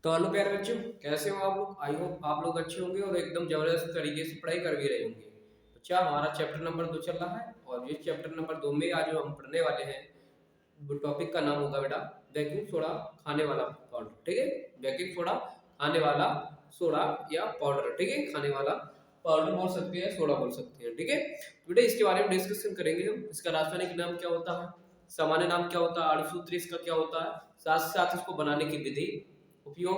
तो हेलो प्यारे बच्चों, कैसे हो आप लोग। आई होप आप लोग अच्छे होंगे और एकदम जबरदस्त तरीके से पढ़ाई कर भी रहे होंगे। बच्चा, हमारा चैप्टर नंबर 2 चल रहा है और इस चैप्टर नंबर 2 में आज जो हम पढ़ने वाले हैं वो टॉपिक का नाम होगा बेटा बेकिंग सोडा खाने वाला पाउडर। ठीक है, बेकिंग सोडा खाने वाला सोडा या पाउडर। ठीक है, खाने वाला पाउडर बोल सकते हैं, सोडा बोल सकते हैं। ठीक है, तो बेटा इसके बारे में डिस्कशन करेंगे हम। इसका रासायनिक नाम क्या होता है, सामान्य नाम क्या होता है, अणुसूत्र इसका क्या होता है, साथ साथ इसको बनाने की विधि, उपयोग,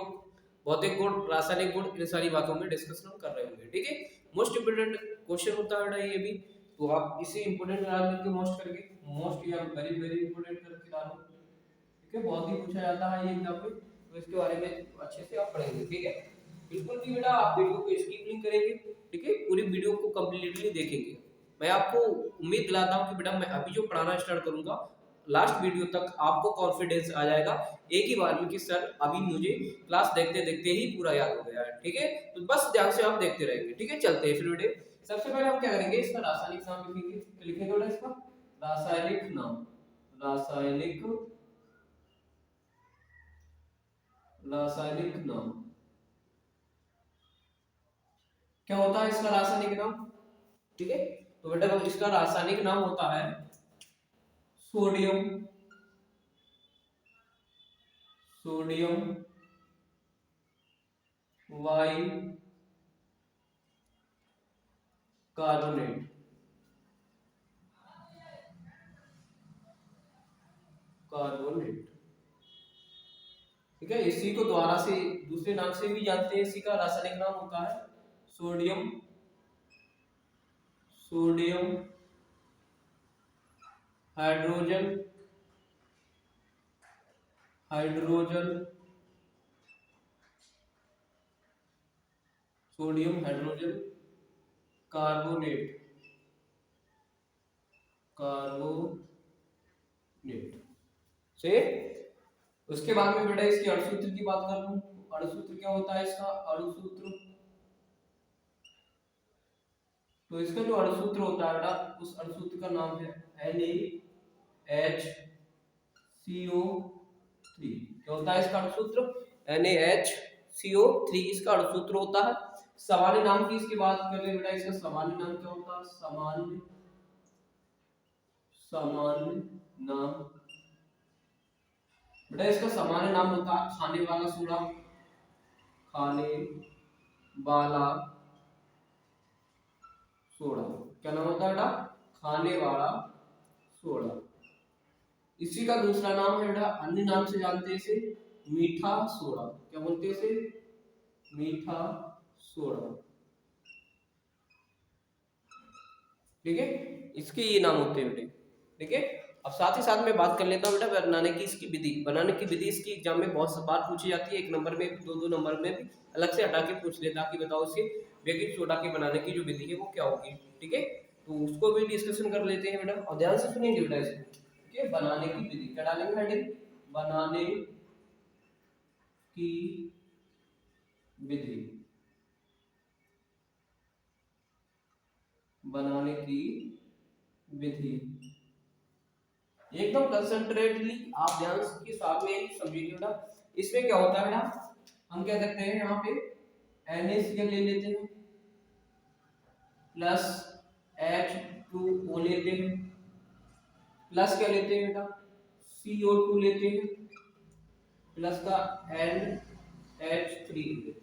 भौतिक गुण, रासायनिक गुण, इन सारी बातों में डिस्कशन हम कर रहे होंगे। ठीक है, मोस्ट इंपोर्टेंट क्वेश्चन होता है बेटा ये भी, तो आप इसे इंपोर्टेंट डाल करके मोस्ट करके मोस्ट या वेरी वेरी इंपोर्टेंट करके डालो। ठीक है, बहुत ही पूछा जाता है ये एग्जाम में, तो इसके बारे में अच्छे से आप पढ़ेंगे। ठीक है, बिल्कुल भी बेटा आप वीडियो को स्किप नहीं करेंगे। ठीक है, पूरी वीडियो को कंप्लीटली देखेंगे। मैं आपको उम्मीद दिलाता हूँ कि बेटा मैं अभी जो पढ़ाना स्टार्ट करूंगा लास्ट वीडियो तक आपको कॉन्फिडेंस आ जाएगा एक ही बार में कि सर अभी मुझे क्लास देखते देखते ही पूरा याद हो गया है। ठीक है, तो बस ध्यान से आप देखते रहेंगे। ठीक है, चलते हैं फिर बेटे। सबसे पहले हम क्या करेंगे, इसका रासायनिक नाम लिखेंगे। लिखेंगे बेटा इसका रासायनिक नाम। रासायनिक रासायनिक नाम क्या होता है इसका रासायनिक नाम। ठीक है, तो बेटा इसका रासायनिक नाम होता है सोडियम सोडियम वाई कार्बोनेट। कार्बोनेट। ठीक है, इसी को द्वारा से दूसरे नाम से भी जानते हैं। इसी का रासायनिक नाम होता है sodium sodium hydrogen hydrogen sodium hydrogen carbonate. Carbonate से उसके बाद में बेटा इसके अणुसूत्र की बात कर लूं। अणुसूत्र क्या होता है इसका अणुसूत्र, तो इसका जो अणुसूत्र होता है बेटा उस अणुसूत्र का नाम है NaHCO3। क्या होता है इसका अणुसूत्र NaHCO3 इसका अणुसूत्र होता है। सामान्य नाम की इसकी बात करें बेटा, इसका सामान्य नाम क्या होता है, सामान्य सामान्य नाम बेटा इसका सामान्य नाम होता है खाने वाला सोडा। खाने वाला सोडा क्या नाम होता है बेटा, खाने वाला सोडा। इसी का दूसरा नाम है बेटा, अन्य नाम से जानते हैं इसे मीठा सोडा। क्या बोलते हैं इसे, मीठा सोडा। ठीक है, इसके ये नाम होते हैं बेटे। ठीक है, अब साथ ही साथ में बात कर लेता हूँ बेटा बनाने की इसकी विधि। बनाने की विधि इसकी एग्जाम में बहुत बार पूछी जाती है, एक नंबर में भी, दो नंबर में भी अलग से हटा के पूछ लेता कि बताओ इसके बेकिंग सोडा के बनाने की जो विधि है वो क्या होगी। ठीक है, तो उसको भी डिस्कशन कर लेते हैं बेटा और ध्यान से सुनेंगे बेटा इसको। ठीक है, बनाने की विधि क्या डालेंगे हेडिंग, बनाने की विधि। बनाने की विधि एकदम कंसंट्रेटली आप ध्यान के साथ में समझिए बेटा। इसमें क्या होता है बेटा, हम क्या करते हैं यहाँ पे NaCl ले लेते हैं प्लस H2O लेते हैं, प्लस क्या लेते हैं बेटा CO2 लेते हैं, प्लस का NH3 लेते हैं।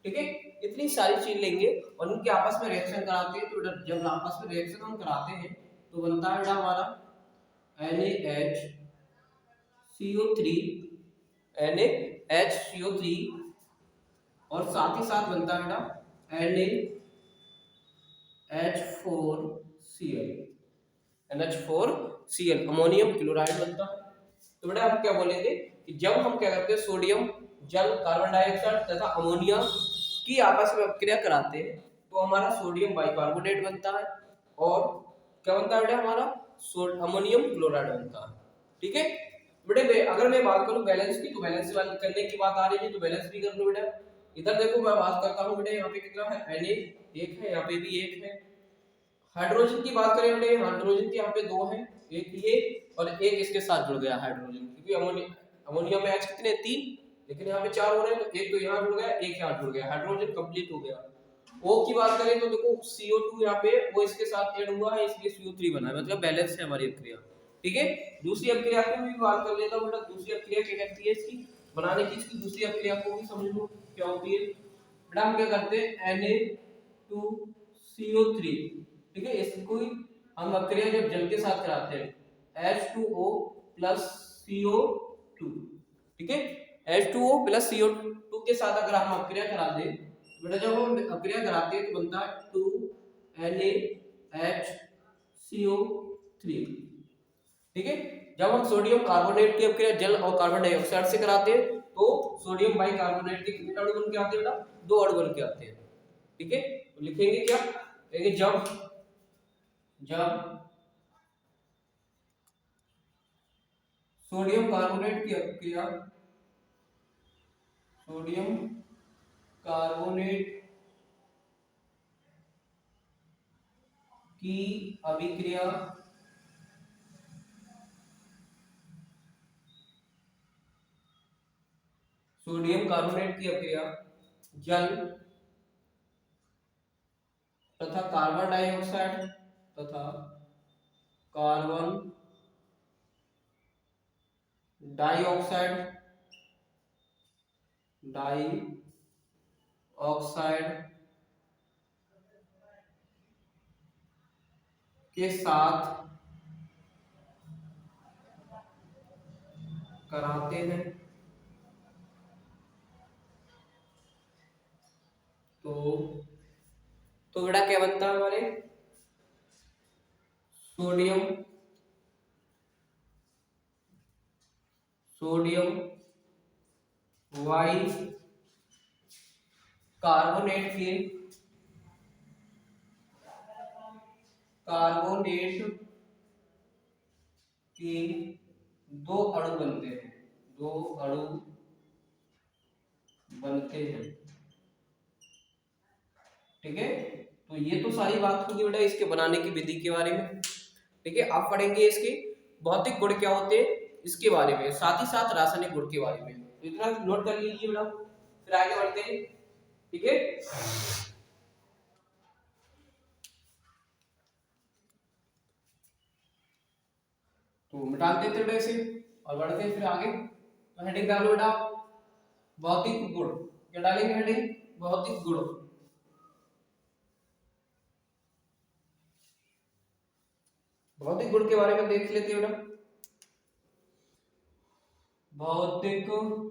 ठीक है, इतनी सारी चीज लेंगे और उनके आपस में रिएक्शन कराते हैं। तो जब आपस में रिएक्शन हम कराते हैं तो बनता है बेटा हमारा NaHCO3 और साथ ही साथ बनता है बेटा NaH4Cl अमोनियम क्लोराइड बनता है। तो बेटा आप क्या बोलेंगे कि जब हम क्या करते हैं सोडियम जल कार्बन डाइऑक्साइड तथा अमोनिया की आपस में अपक्रिया कराते हैं तो हमारा सोडियम बाइकार्बोनेट बनता है और क्या बनता है बेटा हमारा अमोनियम क्लोराइड बनता है। ठीक है बेटे, अगर मैं बात करूं बैलेंस की तो बैलेंस करने की बात आ रही है तो बैलेंस भी कर लो बेटा। इधर देखो मैं बात करता हूं बेटे, यहाँ पे कितना है Na एक है, यहाँ पे भी एक है। हाइड्रोजन की बात करें बेटे, हाइड्रोजन के यहाँ पे दो है, एक ये और एक इसके साथ जुड़ गया हाइड्रोजन, क्योंकि अमोनिया में H कितने तीन, लेकिन यहाँ पे 4 हो रहे हैं, तो एक तो यहाँ जुड़ गया, एक यहाँ जुड़ गया, हाइड्रोजन कंप्लीट हो गया। O की बात करें तो देखो CO2 यहाँ पे वो इसके साथ ऐड हुआ है, इसलिए CO3 बना है, मतलब बैलेंस है हमारी अभिक्रिया। ठीक है, दूसरी अभिक्रिया की भी बात कर लेता हूँ बेटा। दूसरी अभिक्रिया क्या कहती है इसकी बनाने की, इसकी दूसरी अभिक्रिया को भी समझ लो क्या होती है बेटा। हम क्या करते हैं Na2CO3, ठीक है, इसको हम अभिक्रिया जब जल के साथ कराते हैं H2O प्लस CO2, ठीक है, H2O प्लस CO2 के साथ अगर हम अभिक्रिया करा दें बेटा, जब हम अभिक्रिया कराते हैं तो बनता है 2NaHCO3, ठीक है। जब हम सोडियम कार्बोनेट की अभिक्रिया जल और कार्बन डाइऑक्साइड से कराते हैं तो सोडियम बाइकार्बोनेट के कितने अणु बन के आते हैं बेटा, 2 अणु बन के आते हैं, ठीक है। तो लिखेंगे क्या, कहेंगे जब सोडियम कार्बोनेट की अभिक्रिया, सोडियम कार्बोनेट की अभिक्रिया सोडियम कार्बोनेट की अभिक्रिया जल तथा कार्बन डाइऑक्साइड तथा कार्बन डाइऑक्साइड के साथ कराते हैं तो बेटा क्या बनता है हमारे, सोडियम वाई कार्बोनेट के 2 अणु बनते हैं, 2 अणु बनते हैं, ठीक है। तो ये तो सारी बात होगी बेटा इसके बनाने की विधि के बारे में, ठीक है। आप पढ़ेंगे इसके भौतिक गुण क्या होते हैं इसके बारे में, साथ ही साथ रासायनिक गुण के बारे में, तो इतना नोट कर लीजिए बेटा, फिर आगे बढ़ते हैं, ठीक है। तो मिटा देते बेटा इसे और बढ़ते हैं फिर आगे। तो हेडिंग डालो बेटा भौतिक गुण, क्या डालेंगे हेडिंग, भौतिक गुण। भौतिक गुण के बारे में देख लेते हैं बेटा। भौतिक गुण,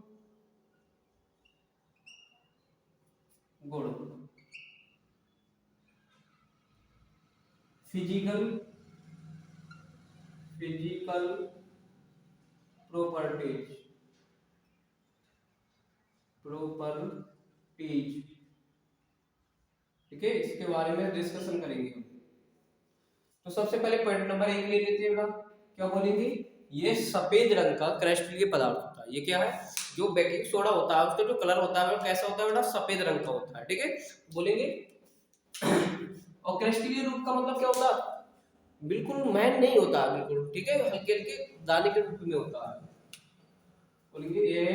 फिजिकल प्रॉपर्टीज, ठीक है, इसके बारे में डिस्कशन करेंगे। तो सबसे पहले पॉइंट नंबर 1 ले लेते हैं बेटा, क्या बोलेंगे, ये सफेद रंग का क्रिस्टलीय पदार्थ होता है। ये क्या है, जो बेकिंग सोडा होता है उसका जो कलर होता है वो कैसा होता है बेटा, सफेद रंग का होता है, ठीक है, बोलेंगे। और क्रिस्टलीय रूप का मतलब क्या होता है, बिल्कुल मैन नहीं होता है, बिल्कुल, ठीक है, हल्के हल्के दाने के रूप में होता है। बोलेंगे ये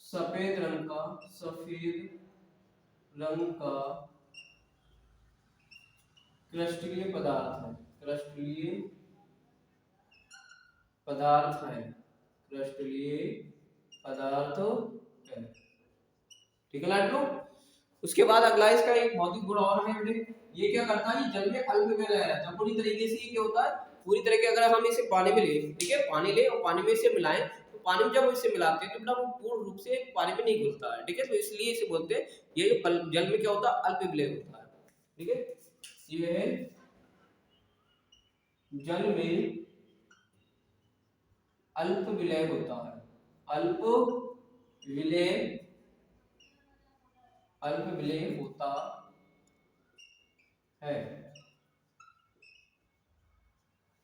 सफेद रंग का क्रिस्टलीय पदार्थ है, क्रिस्टलीय पदार्थ है, ठीक है लाडलो। उसके बाद अगला इसका एक भौतिक गुण और है बेटे, ये क्या करता है, ये जल में अल्प में रहता है। पूरी तरीके से ये क्या होता है, पूरी तरह के अगर हम इसे पानी में ले, ठीक है, पानी ले और पानी में इसे मिलाएं, तो पानी में जब इसे मिलाते हैं तो बेटा वो पूर्ण रूप से पानी में नहीं घुलता है, ठीक है, तो इसलिए इसे बोलते हैं ये जल में क्या होता है, अल्प विलय होता है, ठीक है। ये जल में अल्प विलय होता है, अल्प विलय होता है,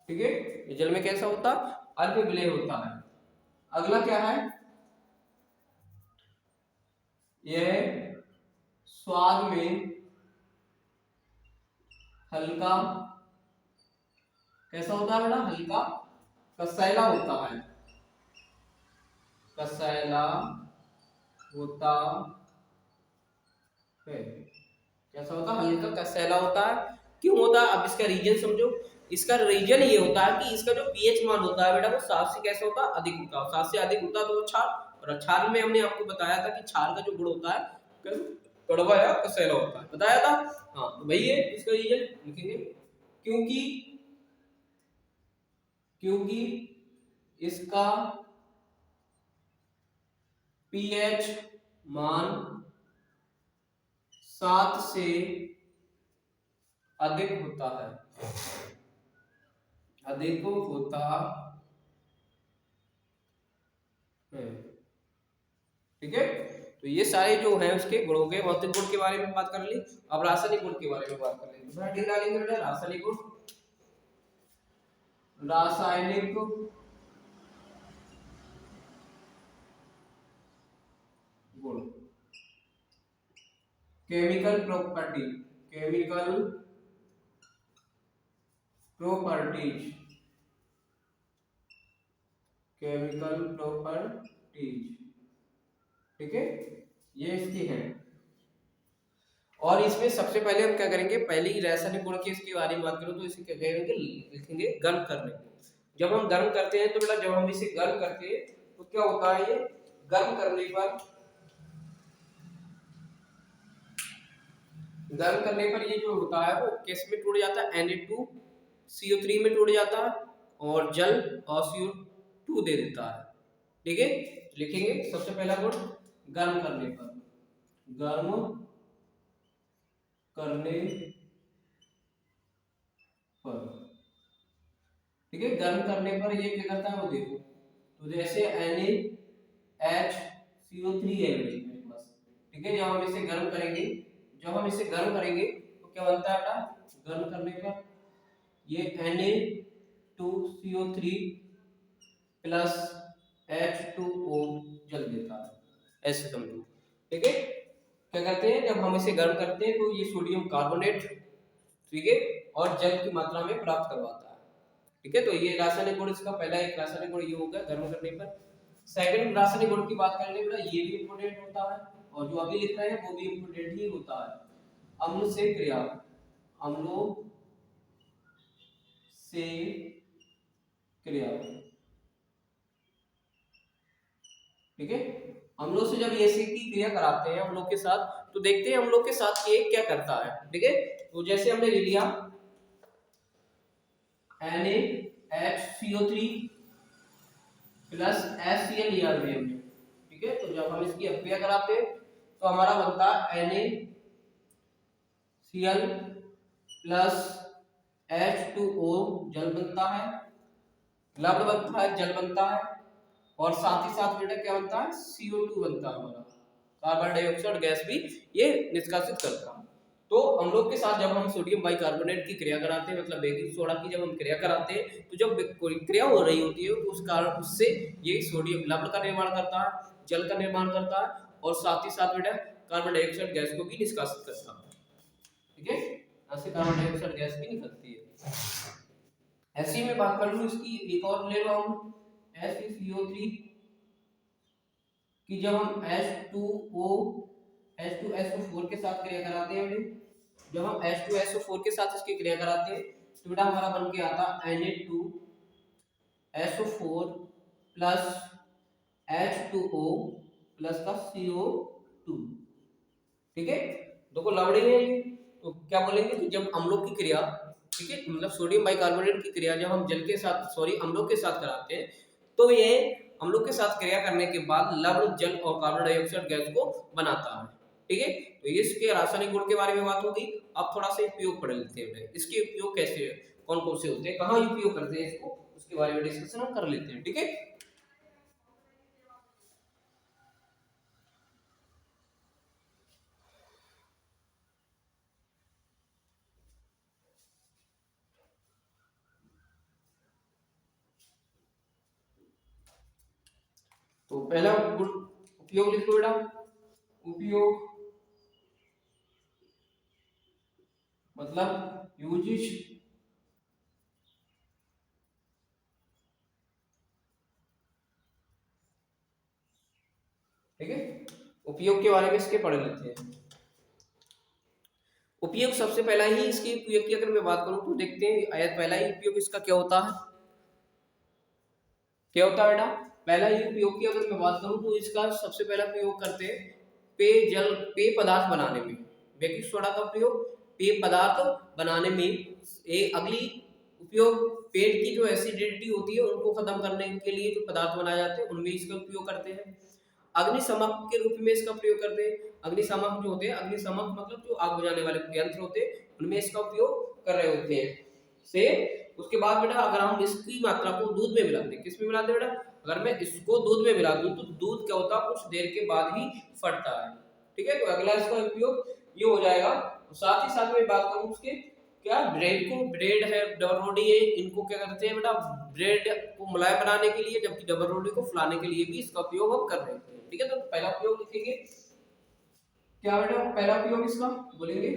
ठीक है, ये जल में कैसा होता है, अल्प विलय होता है। अगला क्या है, यह स्वाद में हल्का, कैसा होता है बेटा, हल्का कसैला होता है, कसैला होता है। कैसा होता है? हल्का कसैला होता है। क्यों होता है? अब इसका रीजन समझो। इसका रीजन ये होता है कि इसका जो पीएच मान होता है बेटा वो 7 से कैसा होता है? अधिक होता है। 7 से अधिक होता है तो वो क्षार, और क्षार में हमने आपको बताया था कि क्षार का जो गुण होता है कड़वा या कसैला होता है, बताया था। हाँ तो वही है इसका रीजन लिखेंगे। क्योंकि क्योंकि इसका पीएच मान 7 से अधिक होता है, अधिक होता है। ठीक है, तो ये सारे जो है उसके गुणों के भौतिक गुण के बारे में बात कर ली। अब रासायनिक गुण के बारे में बात कर लेंगे। हेडिंग डालेंगे बेटा रासायनिक गुण। रासायनिक गुण, chemical property, chemical properties, chemical properties. ठीक है, ये इसकी है। और इसमें सबसे पहले हम क्या करेंगे, पहले ही रासायनिक गुण के इसके बारे में बात करूं तो इसे क्या कहेंगे, लिखेंगे गर्म करने को। जब हम गर्म करते हैं तो बेटा जब हम इसे गर्म करते हैं तो क्या होता है, ये गर्म करने पर, गर्म करने पर ये जो होता है वो किस में टूट जाता है, Na2CO3 में टूट जाता है और जल और CO2 दे देता है। ठीक है, लिखेंगे सबसे पहला गुण गर्म करने पर, गर्म करने पर। ठीक है, गर्म करने पर ये क्या करता है वो देखो, तो जैसे NaHCO3 है मेरे पास। ठीक है, जब हम इसे गर्म करेंगे, जब हम इसे गर्म करेंगे तो क्या बनता है बेटा, गर्म करने पर ये Na2CO3 प्लस H2O जल देता है, ऐसे समझो। ठीक है, क्या करते हैं जब हम इसे गर्म करते हैं तो ये सोडियम कार्बोनेट, ठीक है, और जल की मात्रा में प्राप्त करवाता है। ठीक है, तो ये रासायनिक गुण इसका पहला एक रासायनिक गुण ये होगा गर्म करने पर। सेकंड रासायनिक गुण की बात करने पर ये भी इंपॉर्टेंट होता है, और जो अभी लिख रहे हैं वो भी इंपॉर्टेंट ही होता है। अम्ल से क्रिया, अम्लों से क्रिया। ठीक है, अम्लों से जब एसिड की क्रिया कराते हैं अम्लों के साथ, तो देखते हैं अम्लों के साथ ये क्या करता है। ठीक है, तो जैसे हमने ले लिया NaHCO3 प्लस HCl लिया हमने। ठीक है, तो जब हम इसकी अभिक्रिया कराते हैं तो हमारा बनता है NaCl प्लस H2O जल बनता है, लवण बनता है, जल बनता है, और साथ ही साथ बेटा क्या बनता है, CO2 बनता है हमारा, कार्बन डाइऑक्साइड गैस भी ये निष्कासित करता है। तो हम लोग के साथ जब हम सोडियम बाइकार्बोनेट की क्रिया कराते हैं, मतलब बेकिंग सोडा की जब हम क्रिया कराते हैं, तो जब कोई क्रिया हो रही होती है तो उस कारण उससे ये सोडियम लवण का निर्माण करता है, जल का निर्माण करता है, और साथ ही साथ बेटा कार्बन डाइऑक्साइड गैस को भी निष्कासित करता है। ठीक है, ऐसे कार्बन डाइऑक्साइड गैस भी निकलती है। ऐसी में बात कर लूं इसकी एक और ले लो हम HCO3 कि जब हम H2SO4 के साथ क्रिया कराते हैं, जब हम H2SO4 के साथ इसकी क्रिया कराते हैं तो बेटा हमारा बन के आता Na2SO4 प्लस H2O प्लस का CO2। ठीक है, देखो लवड़ी है ये, तो क्या बोलेंगे कि जब अम्लों की क्रिया, ठीक है, मतलब सोडियम बाइकार्बोनेट की क्रिया जब हम जल के साथ सॉरी अम्लों के साथ कराते हैं तो ये अम्लों के साथ क्रिया करने के बाद लवण, जल और कार्बन डाइऑक्साइड गैस को बनाता है। ठीक है, तो ये इसके रासायनिक गुण के बारे में बात होगी। अब थोड़ा सा उपयोग पढ़ लेते हैं, इसके उपयोग कैसे, कौन कौन से होते हैं, कहाँ उपयोग करते हैं इसको, उसके बारे में डिस्कशन हम कर लेते हैं। ठीक है, तो पहला गुण उपयोग लिखो बेटा, उपयोग मतलब यूजेज, ठीक है, उपयोग के बारे में इसके पढ़ लेते हैं। उपयोग सबसे पहला ही इसके उपयोग की अगर मैं बात करूं तो देखते हैं पहला ही उपयोग इसका क्या होता है, क्या होता है बेटा। पहला ही उपयोग की अगर मैं बात करूं तो इसका सबसे पहला प्रयोग करते हैं पेयजल, पेय पदार्थ बनाने में। बेकिंग सोडा का प्रयोग पेय पदार्थ बनाने में। अगली उपयोग पेट की जो एसिडिटी होती है उनको खत्म करने के लिए जो पदार्थ बनाए जाते हैं उनमें इसका उपयोग करते हैं। अग्निशमक के रूप में इसका प्रयोग करते हैं। अग्निशमक जो होते हैं, अग्निशमक मतलब जो आग बुझाने वाले यंत्र होते हैं उनमें इसका उपयोग कर रहे होते हैं से। उसके बाद बेटा अगर हम इसकी मात्रा को दूध में मिला दें, किस में मिला दें बेटा, अगर मैं इसको दूध में मिला दूं तो दूध क्या होता है कुछ देर के बाद ही फटता है। ठीक है, तो अगला इसका उपयोग ये हो जाएगा। तो साथ ही साथ में बात करूं उसके क्या, ब्रेड को, ब्रेड है, डबल रोटी है, इनको क्या करते हैं बेटा, ब्रेड को मुलायम बनाने के लिए, जबकि डबल रोटी को फुलाने के लिए भी इसका उपयोग हम कर रहे हैं। ठीक है, तो पहला उपयोग लिखेंगे क्या बेटा, पहला उपयोग इसका बोलेंगे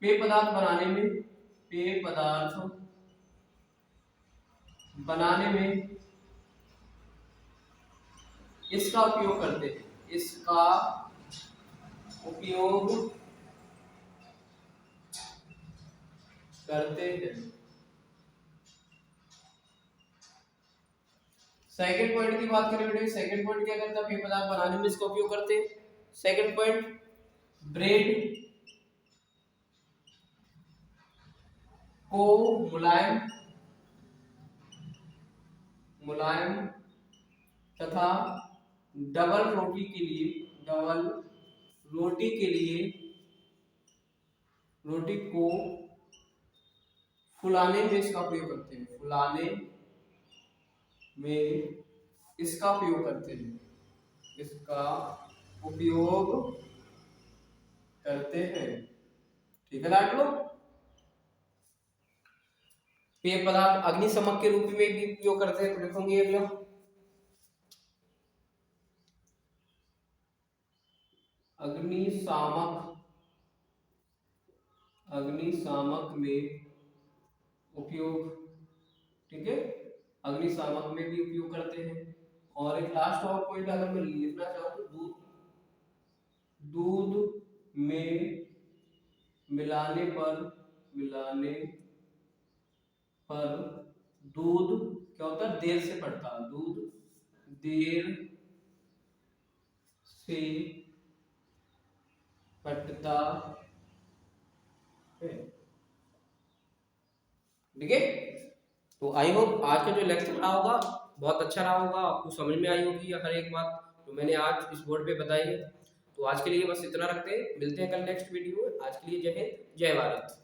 पेय पदार्थ बनाने में, पेय पदार्थ बनाने में इसका उपयोग करते हैं, इसका उपयोग करते हैं। सेकंड पॉइंट की बात करें बेटे, सेकंड पॉइंट क्या करता है, पेय पदार्थ बनाने में इसका उपयोग करते हैं। सेकंड पॉइंट, ब्रेड को मुलायम मुलायम तथा डबल रोटी के लिए, डबल रोटी के लिए रोटी को फुलाने में इसका प्रयोग करते हैं, फुलाने में इसका उपयोग करते हैं, इसका उपयोग करते हैं। ठीक है लाडलो। पेय पदार्थ अग्निशमक के रूप में भी उपयोग करते हैं, तो लिखोगे अगला अग्निशामक, अग्निशामक में उपयोग। ठीक है, अग्निशामक में भी उपयोग करते हैं। और एक लास्ट और पॉइंट अगर मैं लिखना चाहूँ तो दूध, दूध में मिलाने पर दूध क्या होता है, देर से फटता है, दूध देर से फटता है। ठीक है, तो आई होप आज का जो लेक्चर रहा होगा बहुत अच्छा रहा होगा, आपको समझ में आई होगी हर एक बात जो मैंने आज इस बोर्ड पे बताई है। तो आज के लिए बस इतना रखते हैं, मिलते हैं कल नेक्स्ट वीडियो में। आज के लिए जय हिंद, जय भारत।